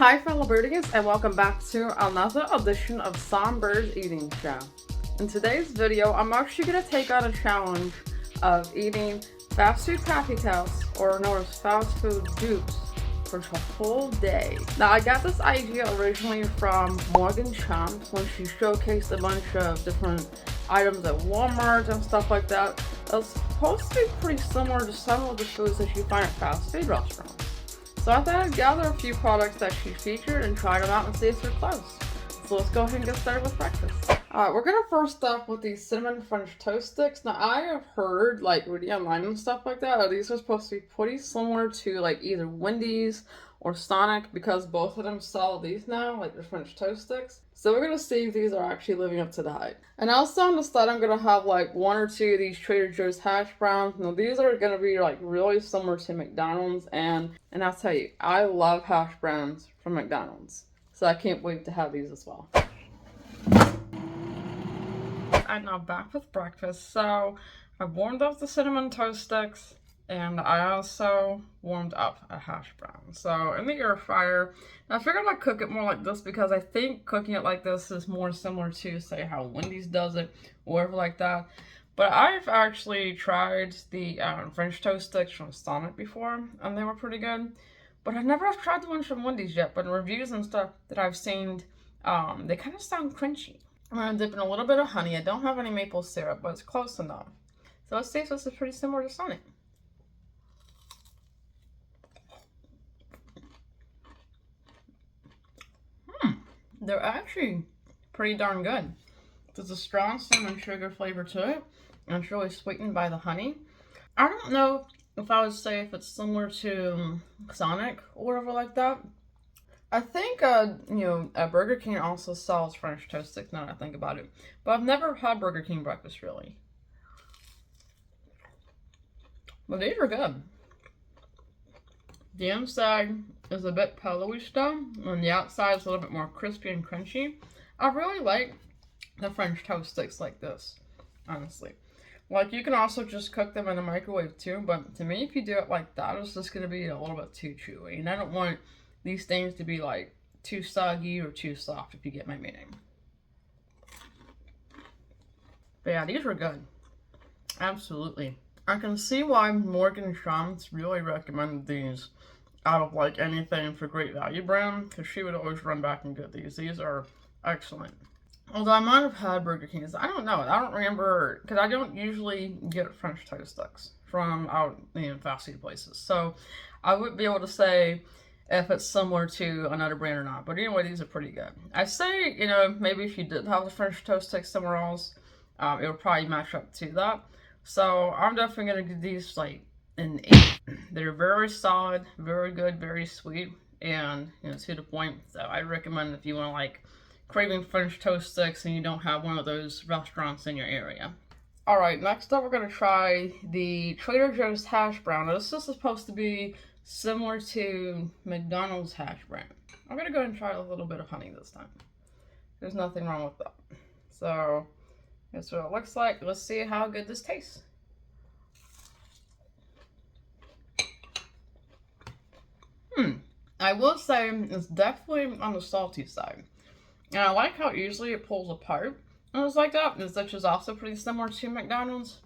Hi fellow birdies, and welcome back to another edition of SongByrd's Eating Show. In today's video, I'm actually going to take on a challenge of eating fast food COPYCATS, or known as fast food dupes, for a whole day. Now, I got this idea originally from Morgan Champs when she showcased a bunch of different items at Walmart and stuff like that. It's supposed to be pretty similar to some of the foods that you find at fast food restaurants. So I thought I'd gather a few products that she featured and try them out and see if they're close. So let's go ahead and get started with breakfast. Alright, we're gonna first start with these cinnamon French toast sticks. Now I have heard, like, reading online and stuff like that, these are supposed to be pretty similar to like either Wendy's or Sonic, because both of them sell these now, like the French toast sticks. So we're gonna see if these are actually living up to the hype. And also on the side, I'm gonna have like one or two of these Trader Joe's hash browns. Now these are gonna be like really similar to McDonald's, and I'll tell you, I love hash browns from McDonald's. So I can't wait to have these as well. I'm now back with breakfast. So I warmed up the cinnamon toast sticks, and I also warmed up a hash brown. So in the air fryer, now I figured I'd cook it more like this because I think cooking it like this is more similar to, say, how Wendy's does it, or whatever like that. But I've actually tried the French toast sticks from Sonic before, and they were pretty good. But I've never tried the ones from Wendy's yet, but in reviews and stuff that I've seen, they kind of sound crunchy. I'm going to dip in a little bit of honey. I don't have any maple syrup, but it's close enough. So let's see if this is pretty similar to Sonic. They're actually pretty darn good. There's a strong cinnamon sugar flavor to it, and it's really sweetened by the honey. I don't know if I would say if it's similar to Sonic or whatever like that. I think, Burger King also sells French toast sticks now that I think about it. But I've never had Burger King breakfast, really. But these are good. The inside is a bit pillowy stuff, and the outside is a little bit more crispy and crunchy. I really like the French toast sticks like this, honestly. Like, you can also just cook them in the microwave too, but to me, if you do it like that, it's just going to be a little bit too chewy. And I don't want these things to be like too soggy or too soft, if you get my meaning. But yeah, these were good. Absolutely. I can see why Morgan Champs really recommended these out of like anything for Great Value brand, because she would always run back and get these. These are excellent. Although I might have had Burger King's. I don't know. I don't remember, because I don't usually get French toast sticks from out in fast food places. So I wouldn't be able to say if it's similar to another brand or not. But anyway, these are pretty good. I say, maybe if you did have the French toast sticks somewhere else, it would probably match up to that. So I'm definitely going to give these like an 8. They're very solid, very good, very sweet, and to the point. So I recommend if you want to like craving French toast sticks and you don't have one of those restaurants in your area. Alright, next up we're going to try the Trader Joe's hash brown. Now, this is supposed to be similar to McDonald's hash brown. I'm going to go ahead and try a little bit of honey this time. There's nothing wrong with that. So that's what it looks like. Let's see how good this tastes. I will say it's definitely on the salty side. And I like how easily it pulls apart. And it's like that, which is also pretty similar to McDonald's.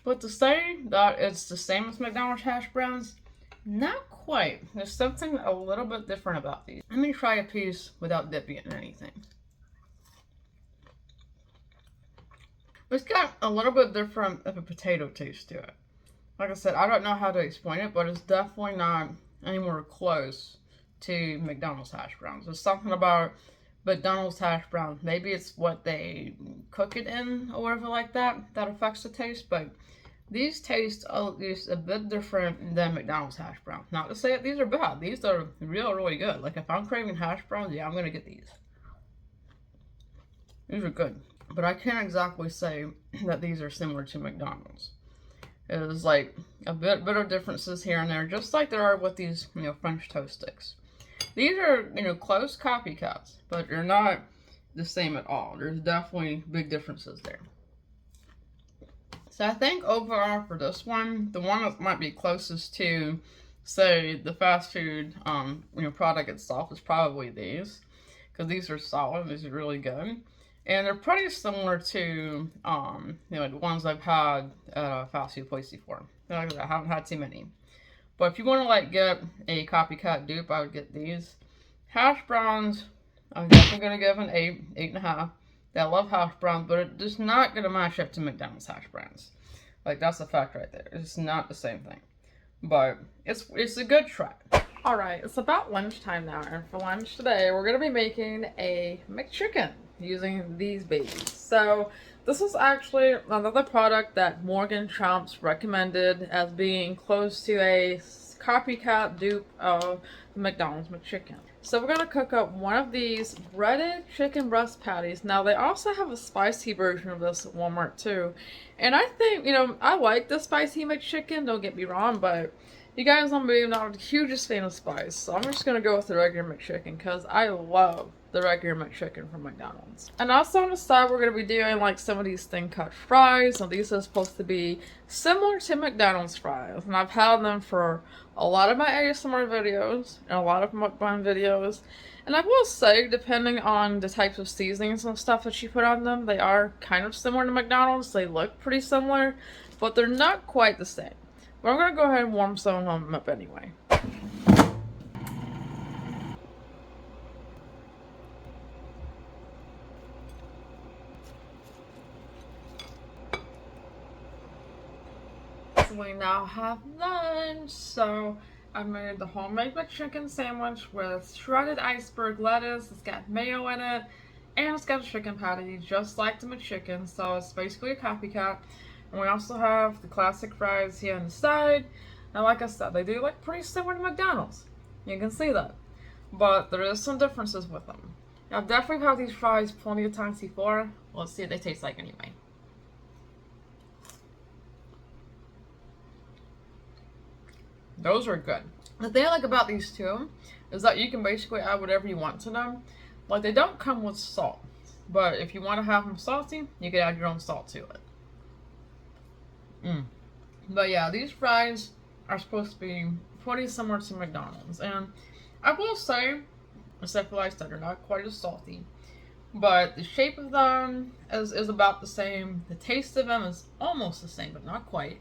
But to say that it's the same as McDonald's hash browns, not quite. There's something a little bit different about these. Let me try a piece without dipping it in anything. It's got a little bit different of a potato taste to it. Like I said, I don't know how to explain it, but it's definitely not anywhere close to McDonald's hash browns. There's something about McDonald's hash browns. Maybe it's what they cook it in or whatever like that affects the taste, but these taste at least a bit different than McDonald's hash browns. Not to say that these are bad. These are really good. Like, if I'm craving hash browns, yeah, I'm going to get these. These are good. But I can't exactly say that these are similar to McDonald's. It is like a bit of differences here and there, just like there are with these, French toast sticks. These are, close copycats, but they're not the same at all. There's definitely big differences there. So I think overall for this one, the one that might be closest to say the fast food product itself is probably these, because these are solid. These are really good, and they're pretty similar to the ones I've had at a fast food place before. Like I haven't had too many, but if you want to like get a copycat dupe, I would get these hash browns. I'm definitely gonna give an 8.5. I love hash browns, but it is not gonna match up to McDonald's hash browns. Like that's a fact right there. It's not the same thing, but it's a good try. All right, it's about lunchtime now, and for lunch today, we're gonna be making a McChicken using these babies. So this is actually another product that Morgan Chomps recommended as being close to a copycat dupe of the McDonald's McChicken. So we're gonna cook up one of these breaded chicken breast patties. Now they also have a spicy version of this at Walmart too. And I think, I like the spicy McChicken, don't get me wrong, but you guys know me, I'm not the hugest fan of spice. So I'm just gonna go with the regular McChicken because I love the regular McChicken from McDonald's. And also on the side, we're gonna be doing like some of these thin cut fries. And these are supposed to be similar to McDonald's fries. And I've had them for a lot of my ASMR videos and a lot of mukbang videos. And I will say, depending on the types of seasonings and stuff that you put on them, they are kind of similar to McDonald's. They look pretty similar, but they're not quite the same. But I'm gonna go ahead and warm some of them up anyway. We now have lunch, so I made the homemade McChicken sandwich with shredded iceberg lettuce. It's got mayo in it, and it's got a chicken patty, just like the McChicken, so it's basically a copycat. And we also have the classic fries here on the side. Now, like I said, they do look pretty similar to McDonald's. You can see that. But there is some differences with them. Now, I've definitely had these fries plenty of times before. Let's see what they taste like anyway. Those are good. The thing I like about these two is that you can basically add whatever you want to them. Like, they don't come with salt. But if you want to have them salty, you can add your own salt to it. But yeah, these fries are supposed to be pretty similar to McDonald's. And I will say, except for like I said, they're not quite as salty. But the shape of them is about the same. The taste of them is almost the same, but not quite.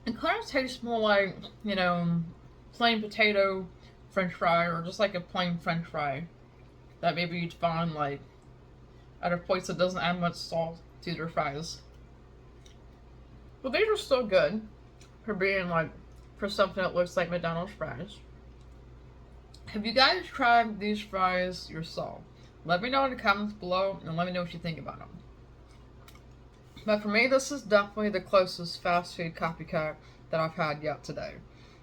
It kind of tastes more like, plain potato french fry, or just like a plain french fry that maybe you'd find like at a place that doesn't add much salt to their fries. But these are still good for being for something that looks like McDonald's fries. Have you guys tried these fries yourself? Let me know in the comments below and let me know what you think about them. But for me, this is definitely the closest fast food copycat that I've had yet today.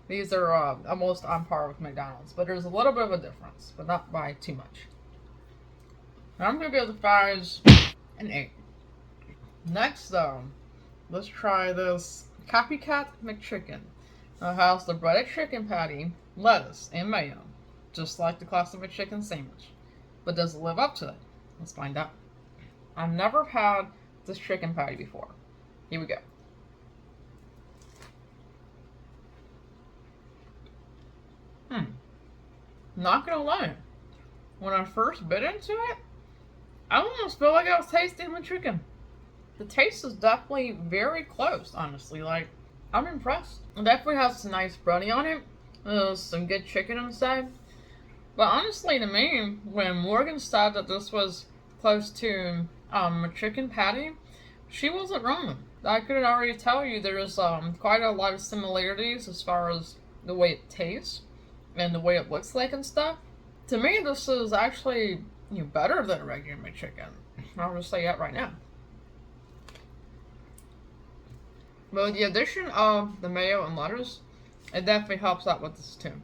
These are almost on par with McDonald's, but there's a little bit of a difference, but not by too much. Now I'm going to give the fries an 8. Next, though, let's try this Copycat McChicken. It has the breaded chicken patty, lettuce, and mayo, just like the classic McChicken sandwich. But does it live up to it? Let's find out. I've never had this chicken patty before. Here we go. Not gonna lie, when I first bit into it, I almost feel like I was tasting the chicken. The taste is definitely very close, honestly. I'm impressed. It definitely has some nice breading on it. There's some good chicken inside. But honestly, to me, when Morgan said that this was close to a chicken patty, she wasn't wrong. I could already tell you there's quite a lot of similarities as far as the way it tastes and the way it looks like and stuff. To me, this is actually better than a regular McChicken. I'll just say that right now. But with the addition of the mayo and lettuce, it definitely helps out with this too.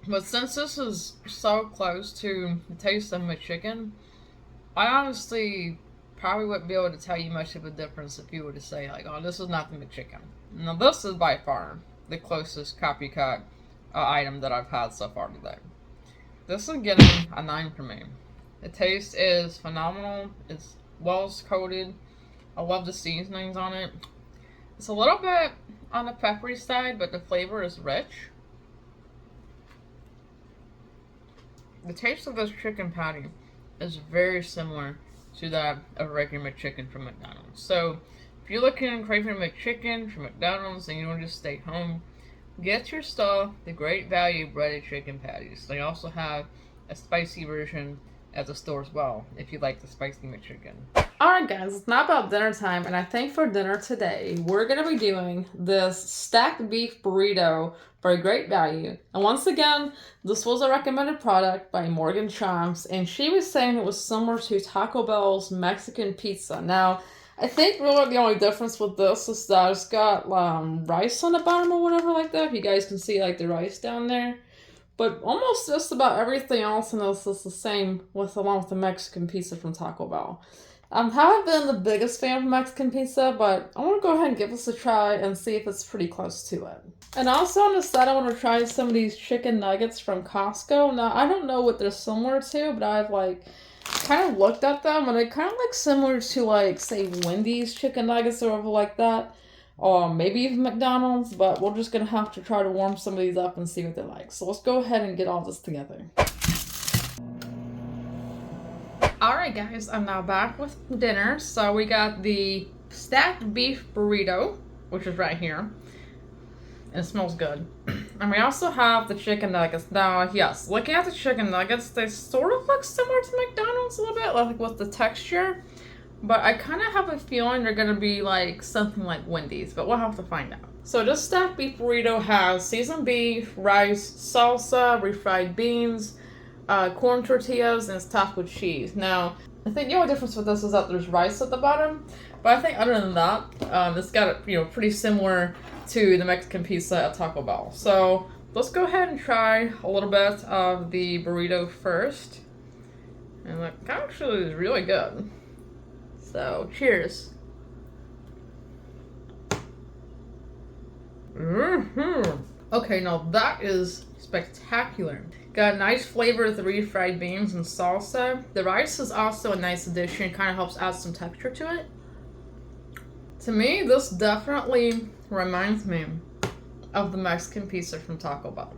But since this is so close to the taste of McChicken, I honestly probably wouldn't be able to tell you much of a difference if you were to say oh, this is not the McChicken. Now this is by far the closest copycat item that I've had so far today. This is getting a 9 for me. The taste is phenomenal. It's well coated. I love the seasonings on it. It's a little bit on the peppery side, but the flavor is rich. The taste of this chicken patty is very similar to that of regular McChicken from McDonald's. So if you're looking and craving McChicken from McDonald's and you want to just stay home, get yourself the Great Value breaded chicken patties. They also have a spicy version at the store as well, if you like the spicy McChicken. Alright guys, it's now about dinner time, and I think for dinner today, we're going to be doing this stacked beef burrito for a Great Value. And once again, this was a recommended product by Morgan Chomps, and she was saying it was similar to Taco Bell's Mexican pizza. Now, I think really the only difference with this is that it's got rice on the bottom or whatever like that. If you guys can see like the rice down there. But almost just about everything else in this is the same along with the Mexican pizza from Taco Bell. I haven't been the biggest fan of Mexican pizza, but I want to go ahead and give this a try and see if it's pretty close to it. And also on the side, I want to try some of these chicken nuggets from Costco. Now, I don't know what they're similar to, but I've kind of looked at them, and they kind of look similar to say Wendy's chicken nuggets or whatever like that. Or maybe even McDonald's, but we're just going to have to try to warm some of these up and see what they're like. So let's go ahead and get all this together. Alright guys, I'm now back with dinner. So we got the stacked beef burrito, which is right here. And it smells good. And we also have the chicken nuggets. Now, yes, looking at the chicken nuggets, they sort of look similar to McDonald's a little bit, like with the texture. But I kind of have a feeling they're going to be like something like Wendy's, but we'll have to find out. So this stacked beef burrito has seasoned beef, rice, salsa, refried beans, corn tortillas, and it's topped with cheese. Now, I think the only difference with this is that there's rice at the bottom, but I think other than that, it's got it, pretty similar to the Mexican pizza at Taco Bell. So let's go ahead and try a little bit of the burrito first. And that actually is really good. So, cheers. Okay, now that is spectacular. Got a nice flavor with the refried beans and salsa. The rice is also a nice addition. Kind of helps add some texture to it. To me, this definitely reminds me of the Mexican pizza from Taco Bell.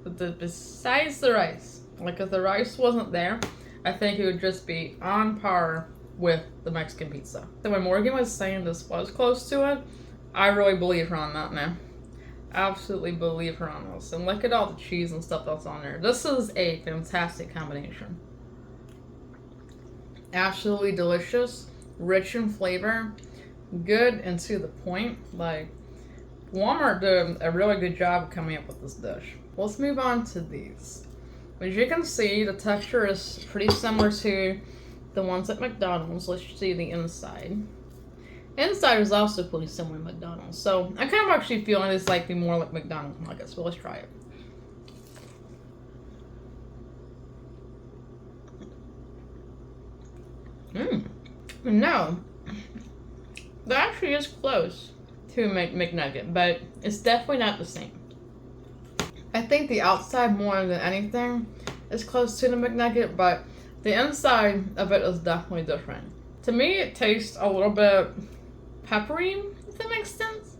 But besides the rice, if the rice wasn't there, I think it would just be on par with the Mexican pizza. So when Morgan was saying this was close to it, I really believe her on that, man. Absolutely believe her on this. And look at all the cheese and stuff that's on there. This is a fantastic combination. Absolutely delicious, rich in flavor, good and to the point. Walmart did a really good job coming up with this dish. Let's move on to these. As you can see, the texture is pretty similar to the ones at McDonald's. Let's see the inside. Inside is also pretty similar to McDonald's. So I kind of actually feel this be more like McDonald's nuggets. So let's try it. No, that actually is close to McNugget, but it's definitely not the same. I think the outside more than anything is close to the McNugget, but the inside of it is definitely different. To me, it tastes a little bit peppery, if that makes sense.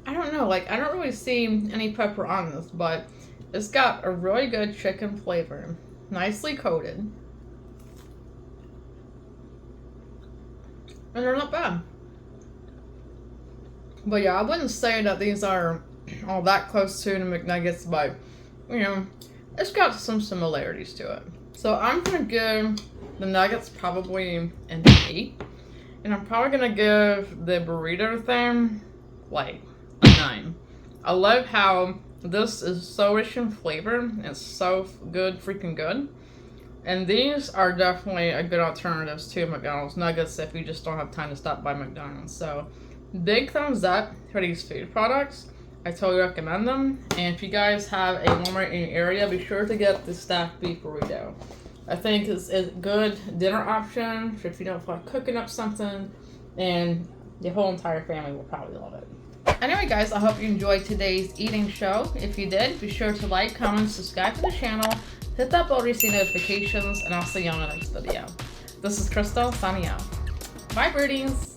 I don't know, I don't really see any pepper on this, but it's got a really good chicken flavor. Nicely coated. And they're not bad. But yeah, I wouldn't say that these are all that close to the McNuggets, but, it's got some similarities to it. So I'm going to give the nuggets probably an 8. And I'm probably going to give the burrito thing, a 9. I love how this is so rich in flavor. It's so good, freaking good. And these are definitely a good alternatives to McDonald's nuggets if you just don't have time to stop by McDonald's. So, big thumbs up for these food products. I totally recommend them. And if you guys have a Walmart in your area, be sure to get the stacked beef burrito. I think it's a good dinner option if you don't feel like cooking up something, and the whole entire family will probably love it. Anyway guys, I hope you enjoyed today's eating show. If you did, be sure to like, comment, subscribe to the channel, hit that bell to receive notifications, and I'll see you on the next video. This is Crystal signing out. Bye birdies!